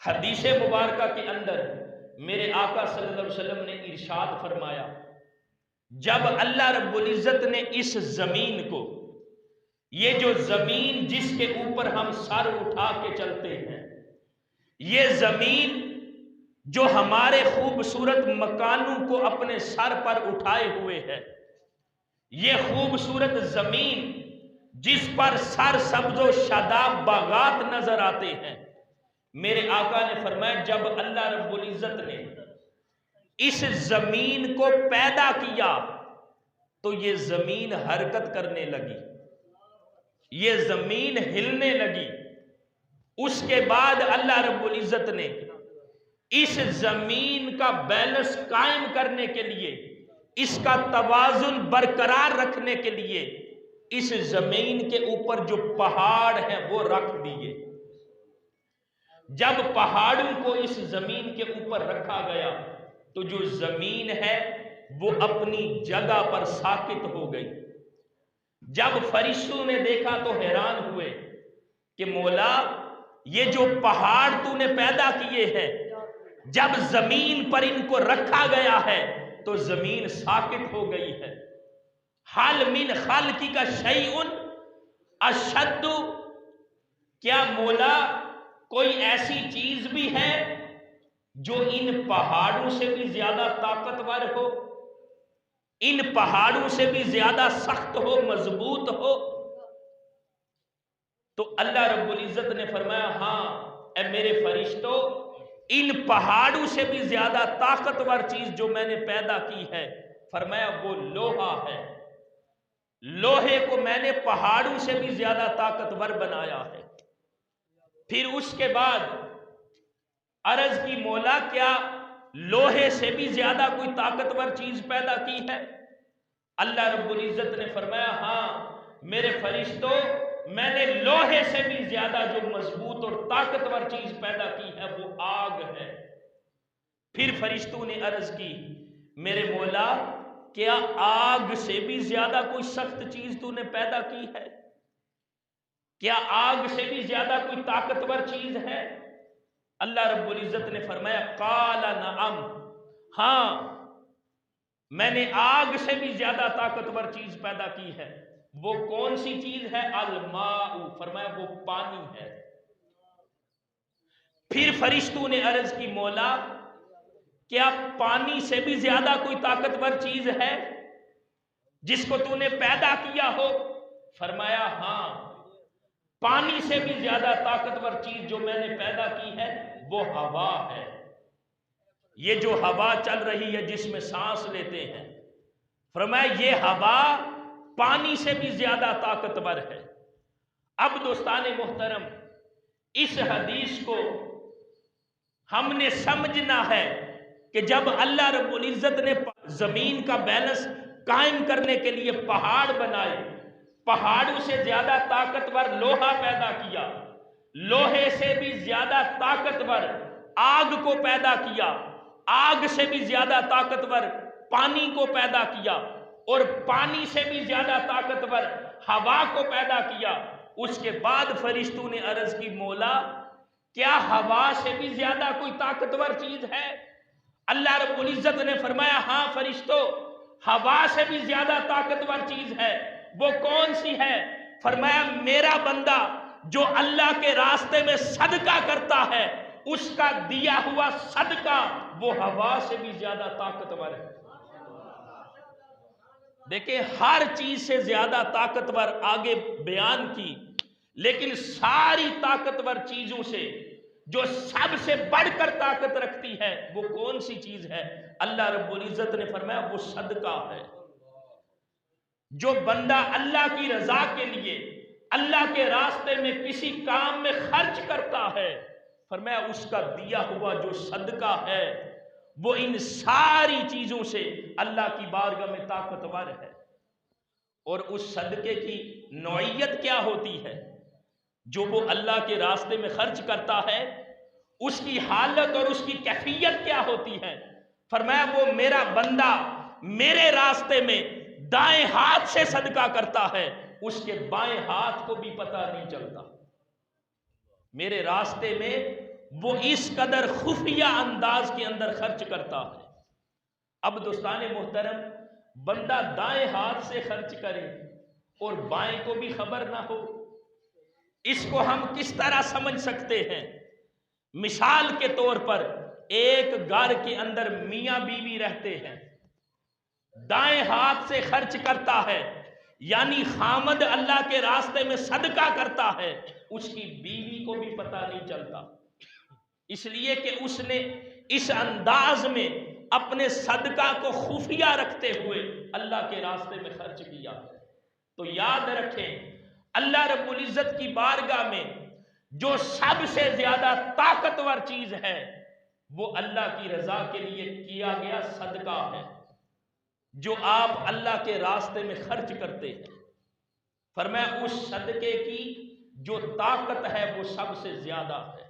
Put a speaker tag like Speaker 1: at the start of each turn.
Speaker 1: حدیث مبارکہ کے اندر میرے آقا صلی اللہ علیہ وسلم نے ارشاد فرمایا، جب اللہ رب العزت نے اس زمین کو، یہ جو زمین جس کے اوپر ہم سر اٹھا کے چلتے ہیں، یہ زمین جو ہمارے خوبصورت مکانوں کو اپنے سر پر اٹھائے ہوئے ہے، یہ خوبصورت زمین جس پر سر سبز و شاداب باغات نظر آتے ہیں، میرے آقا نے فرمایا جب اللہ رب العزت نے اس زمین کو پیدا کیا تو یہ زمین حرکت کرنے لگی، یہ زمین ہلنے لگی۔ اس کے بعد اللہ رب العزت نے اس زمین کا بیلنس قائم کرنے کے لیے، اس کا توازن برقرار رکھنے کے لیے اس زمین کے اوپر جو پہاڑ ہیں وہ رکھ دیے۔ جب پہاڑوں کو اس زمین کے اوپر رکھا گیا تو جو زمین ہے وہ اپنی جگہ پر ساکت ہو گئی۔ جب فرشتوں نے دیکھا تو حیران ہوئے کہ مولا یہ جو پہاڑ تو نے پیدا کیے ہیں، جب زمین پر ان کو رکھا گیا ہے تو زمین ساکت ہو گئی ہے۔ حل من خلقک شیء اشد، کیا مولا کوئی ایسی چیز بھی ہے جو ان پہاڑوں سے بھی زیادہ طاقتور ہو، ان پہاڑوں سے بھی زیادہ سخت ہو، مضبوط ہو؟ تو اللہ رب العزت نے فرمایا ہاں اے میرے فرشتوں، ان پہاڑوں سے بھی زیادہ طاقتور چیز جو میں نے پیدا کی ہے، فرمایا وہ لوہا ہے۔ لوہے کو میں نے پہاڑوں سے بھی زیادہ طاقتور بنایا ہے۔ پھر اس کے بعد عرض کی مولا کیا لوہے سے بھی زیادہ کوئی طاقتور چیز پیدا کی ہے؟ اللہ رب العزت نے فرمایا ہاں میرے فرشتوں، میں نے لوہے سے بھی زیادہ جو مضبوط اور طاقتور چیز پیدا کی ہے وہ آگ ہے۔ پھر فرشتوں نے عرض کی میرے مولا کیا آگ سے بھی زیادہ کوئی سخت چیز تو نے پیدا کی ہے؟ کیا آگ سے بھی زیادہ کوئی طاقتور چیز ہے؟ اللہ رب العزت نے فرمایا قال نعم، ہاں میں نے آگ سے بھی زیادہ طاقتور چیز پیدا کی ہے۔ وہ کون سی چیز ہے؟ الماء، فرمایا وہ پانی ہے۔ پھر فرشتوں نے عرض کی مولا کیا پانی سے بھی زیادہ کوئی طاقتور چیز ہے جس کو تو نے پیدا کیا ہو؟ فرمایا ہاں پانی سے بھی زیادہ طاقتور چیز جو میں نے پیدا کی ہے وہ ہوا ہے۔ یہ جو ہوا چل رہی ہے جس میں سانس لیتے ہیں، فرمایا یہ ہوا پانی سے بھی زیادہ طاقتور ہے۔ اب دوستان محترم، اس حدیث کو ہم نے سمجھنا ہے کہ جب اللہ رب العزت نے زمین کا بیلنس قائم کرنے کے لیے پہاڑ بنائے، پہاڑوں سے زیادہ طاقتور لوہا پیدا کیا، لوہے سے بھی زیادہ طاقتور آگ کو پیدا کیا، آگ سے بھی زیادہ طاقتور پانی کو پیدا کیا، اور پانی سے بھی زیادہ طاقتور ہوا کو پیدا کیا۔ اس کے بعد فرشتوں نے عرض کی مولا کیا ہوا سے بھی زیادہ کوئی طاقتور چیز ہے؟ اللہ رب العزت نے فرمایا ہاں فرشتوں، ہوا سے بھی زیادہ طاقتور چیز ہے۔ وہ کون سی ہے؟ فرمایا میرا بندہ جو اللہ کے راستے میں صدقہ کرتا ہے، اس کا دیا ہوا صدقہ وہ ہوا سے بھی زیادہ طاقتور ہے۔ دیکھیں ہر چیز سے زیادہ طاقتور آگے بیان کی، لیکن ساری طاقتور چیزوں سے جو سب سے بڑھ کر طاقت رکھتی ہے وہ کون سی چیز ہے؟ اللہ رب العزت نے فرمایا وہ صدقہ ہے۔ جو بندہ اللہ کی رضا کے لیے اللہ کے راستے میں کسی کام میں خرچ کرتا ہے، فرمایا اس کا دیا ہوا جو صدقہ ہے وہ ان ساری چیزوں سے اللہ کی بارگاہ میں طاقتور ہے۔ اور اس صدقے کی نوعیت کیا ہوتی ہے؟ جو وہ اللہ کے راستے میں خرچ کرتا ہے اس کی حالت اور اس کی کیفیت کیا ہوتی ہے؟ فرمایا وہ میرا بندہ میرے راستے میں دائیں ہاتھ سے صدقہ کرتا ہے، اس کے بائیں ہاتھ کو بھی پتہ نہیں چلتا۔ میرے راستے میں وہ اس قدر خفیہ انداز کے اندر خرچ کرتا ہے۔ اب دوستان محترم، بندہ دائیں ہاتھ سے خرچ کرے اور بائیں کو بھی خبر نہ ہو، اس کو ہم کس طرح سمجھ سکتے ہیں؟ مثال کے طور پر ایک گھر کے اندر میاں بیوی رہتے ہیں، دائیں ہاتھ سے خرچ کرتا ہے، یعنی خامد اللہ کے راستے میں صدقہ کرتا ہے، اس کی بیوی کو بھی پتہ نہیں چلتا، اس لیے کہ اس نے اس انداز میں اپنے صدقہ کو خفیہ رکھتے ہوئے اللہ کے راستے میں خرچ کیا۔ تو یاد رکھیں، اللہ رب العزت کی بارگاہ میں جو سب سے زیادہ طاقتور چیز ہے وہ اللہ کی رضا کے لیے کیا گیا صدقہ ہے، جو آپ اللہ کے راستے میں خرچ کرتے ہیں۔ فرمایا اس صدقے کی جو طاقت ہے وہ سب سے زیادہ ہے۔